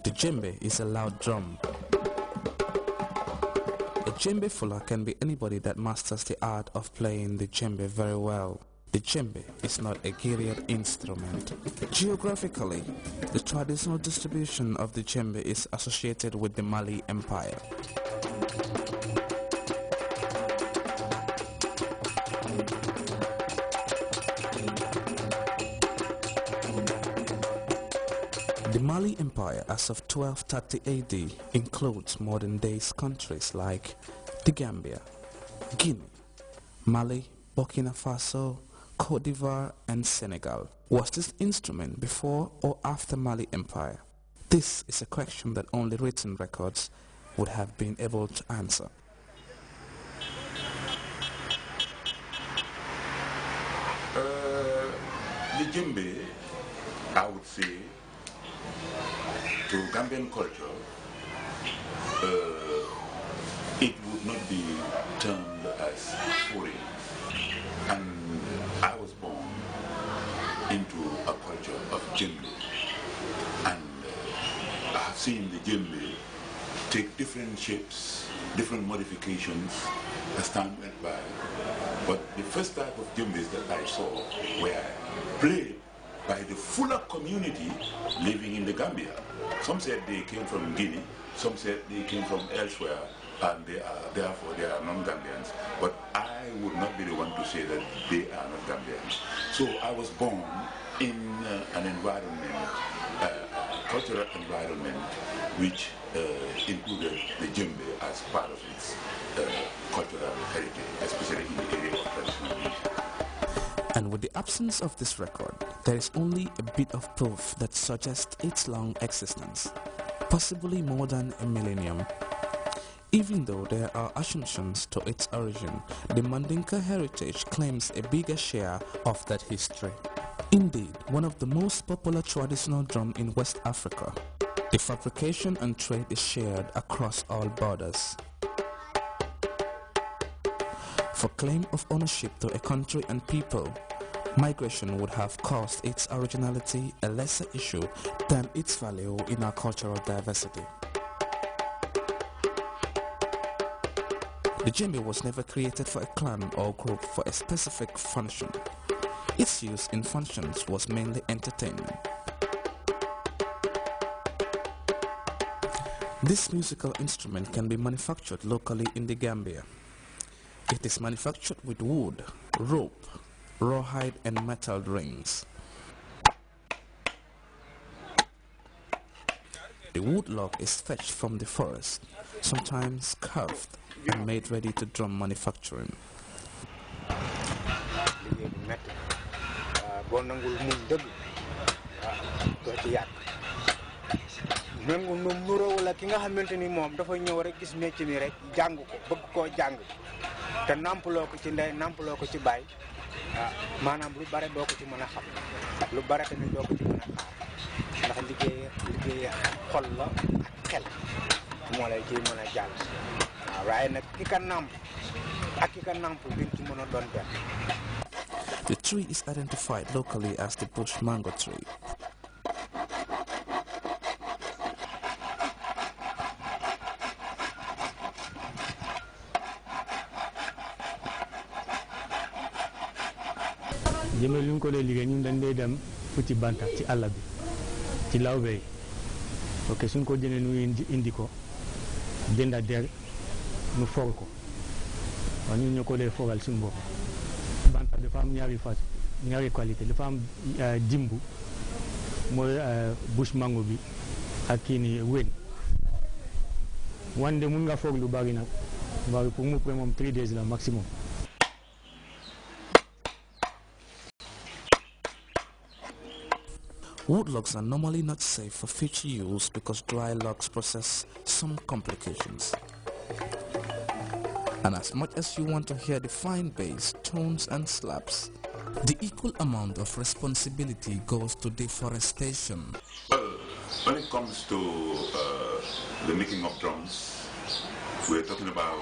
The djembe is a loud drum. A djembe fuller can be anybody that masters the art of playing the djembe very well. The djembe is not a Grt instrument. Geographically, the traditional distribution of the djembe is associated with the Mali Empire. The Mali Empire as of 1230 AD includes modern-day countries like the Gambia, Guinea, Mali, Burkina Faso, Cote d'Ivoire and Senegal. Was this instrument before or after Mali Empire? This is a question that only written records would have been able to answer. The djembe, I would say, to Gambian culture, it would not be termed as foreign. And I was born into a culture of djembe. And I have seen the djembe take different shapes, different modifications as time went by. But the first type of djembes that I saw were played by the fuller community living in the Gambia. Some said they came from Guinea, some said they came from elsewhere, and therefore they are non-Gambians. But I would not be the one to say that they are not Gambians. So I was born in an environment, cultural environment, which included the djembe as part of its cultural heritage, especially in the area of traditional music. And with the absence of this record, there is only a bit of proof that suggests its long existence, possibly more than a millennium. Even though there are assumptions to its origin, the Mandinka heritage claims a bigger share of that history. Indeed, one of the most popular traditional drums in West Africa, the fabrication and trade is shared across all borders. For claim of ownership to a country and people, migration would have caused its originality a lesser issue than its value in our cultural diversity. The djembe was never created for a clan or group for a specific function. Its use in functions was mainly entertainment. This musical instrument can be manufactured locally in the Gambia. It is manufactured with wood, rope, rawhide and metal rings. The wood log is fetched from the forest, sometimes carved and made ready to drum manufacturing. te nampuloo ko ci ndey nampuloo ko ci baay maanaam lu bare doo ko ci mën a xam lu bare tamit doo ko ci mën a xaar ndax liggéey xol la ak xel moo lay ciy mën a jàll waaw waaye nag ki ka namp ak ki ka namp duñ ci mën a doon benn. The tree is identified locally as the bush mango tree. jëmee lu ñu ko dee liggéey ñun dañ dee dem futti banta ci àll bi ci lawbe yi ok suñ ko jëlee nu indi ko jënda der nu for ko waaw ñun ñoo ko dee foral suñu bopp banta dafa am ñaari qualité dafa am dimbu mooy bush mango bi ak kii ni wén wande mun nga foog lu bari nag waaye pour mu pré moom 3 days la maximum. Wood logs are normally not safe for future use because dry logs possess some complications. And as much as you want to hear the fine bass, tones and slaps, the equal amount of responsibility goes to deforestation. When it comes to the making of drums, we're talking about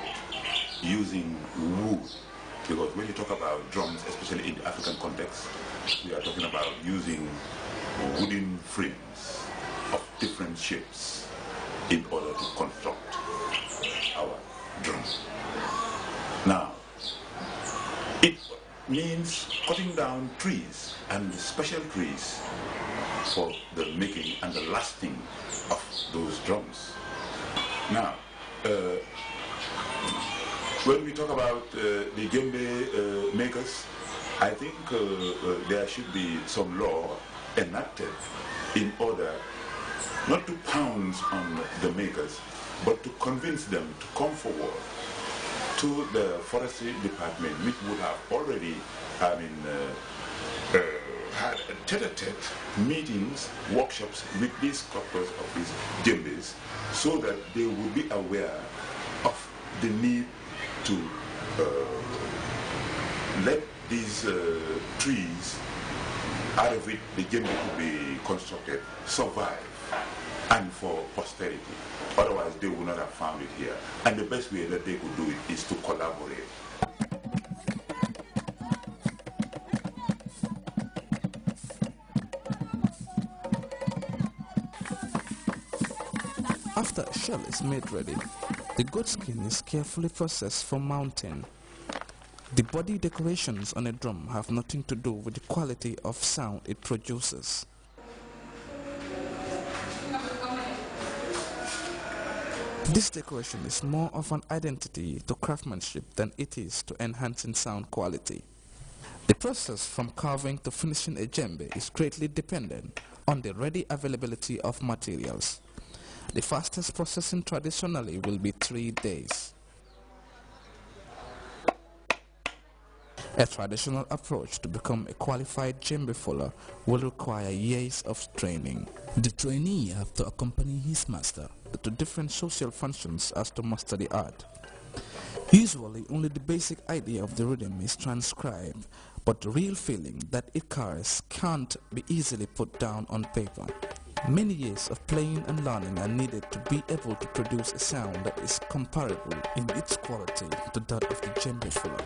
using wood, because when you talk about drums, especially in the African context, we are talking about using wooden frames of different shapes in order to construct our drum. Now, it means cutting down trees, and special trees for the making and the lasting of those drums. Now, when we talk about the djembe makers, I think there should be some law enacted in order not to pounce on the makers, but to convince them to come forward to the forestry department, which would have already, had tete-a-tete meetings, workshops with these sculptors of these djembes, so that they would be aware of the need to let these trees, out of which the djembe could be constructed, survive and for posterity. Otherwise, they would not have found it here. And the best way that they could do it is to collaborate. After a shell is made ready, the goat skin is carefully processed for mounting. The body decorations on a drum have nothing to do with the quality of sound it produces. This decoration is more of an identity to craftsmanship than it is to enhancing sound quality. The process from carving to finishing a djembe is greatly dependent on the ready availability of materials. The fastest processing traditionally will be 3 days. A traditional approach to become a qualified djembe fuller will require years of training. The trainee have to accompany his master to different social functions as to master the art. Usually only the basic idea of the rhythm is transcribed, but the real feeling that it carries can't be easily put down on paper. Many years of playing and learning are needed to be able to produce a sound that is comparable in its quality to that of the djembe fuller.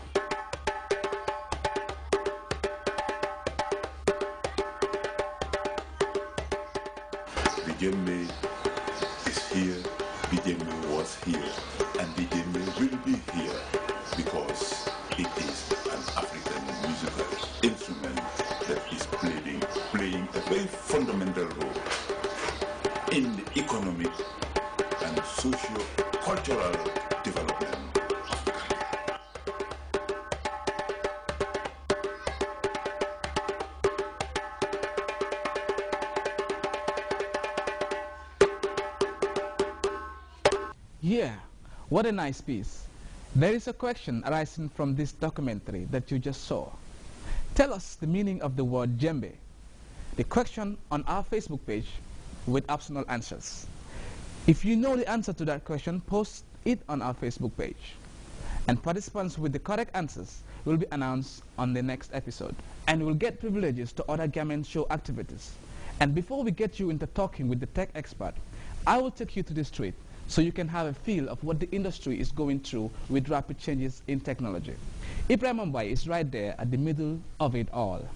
The djembe is here, the djembe was here, and the djembe will be here because it is an African musical instrument that is playing a very fundamental role in the economic and socio-cultural development of the country. Yeah, what a nice piece. There is a question arising from this documentary that you just saw. Tell us the meaning of the word djembe. The question on our Facebook page with optional answers. If you know the answer to that question, post it on our Facebook page. And participants with the correct answers will be announced on the next episode and will get privileges to other Gambian show activities. And before we get you into talking with the tech expert, I will take you to the street so you can have a feel of what the industry is going through with rapid changes in technology. Ibrahim Mumbai is right there at the middle of it all.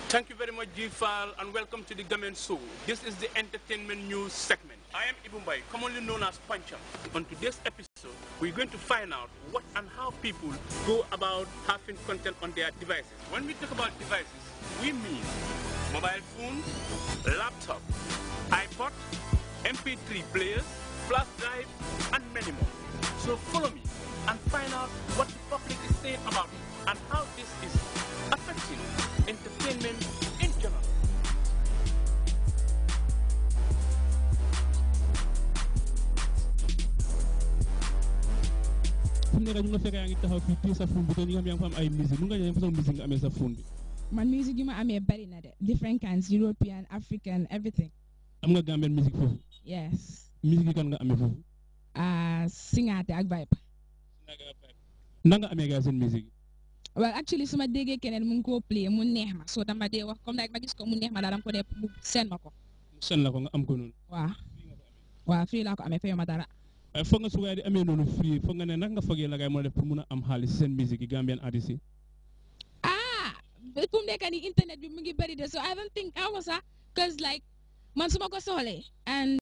Thank you very much, G-File, and welcome to the Gambian Show. This is the entertainment news segment. I am Ibumbai, commonly known as Pancham. On today's episode, we're going to find out what and how people go about having content on their devices. When we talk about devices, we mean mobile phone, laptop, iPod, MP3 players, flash drive, and many more. So follow me and find out what the public is saying about it and how this is affecting entertainment in general. Man music you ma amé bari na de different kinds, European, African, everything. Am nga Gambian music fofu? Yes. Music kan nga amé fofu? Singate ak vibe. Nanga amé ga sen music? Well, actually suma déggé kenen mu ko play mu neex ma, so dama dé wax comme like ma gis ko mu neex ma dama ko dé sen mako. Sen la ko nga am ko non. Wa free la ko amé fay ma dara. Ay fo nga suga di amé nonu free, fo nga né nak nga fogé la gay mo def pour mëna am xaliss sen music Gambian artist. Fu mu nekk nii internet bi mu ngi bari de, so I don't think I was cause like man su ma ko soxlee and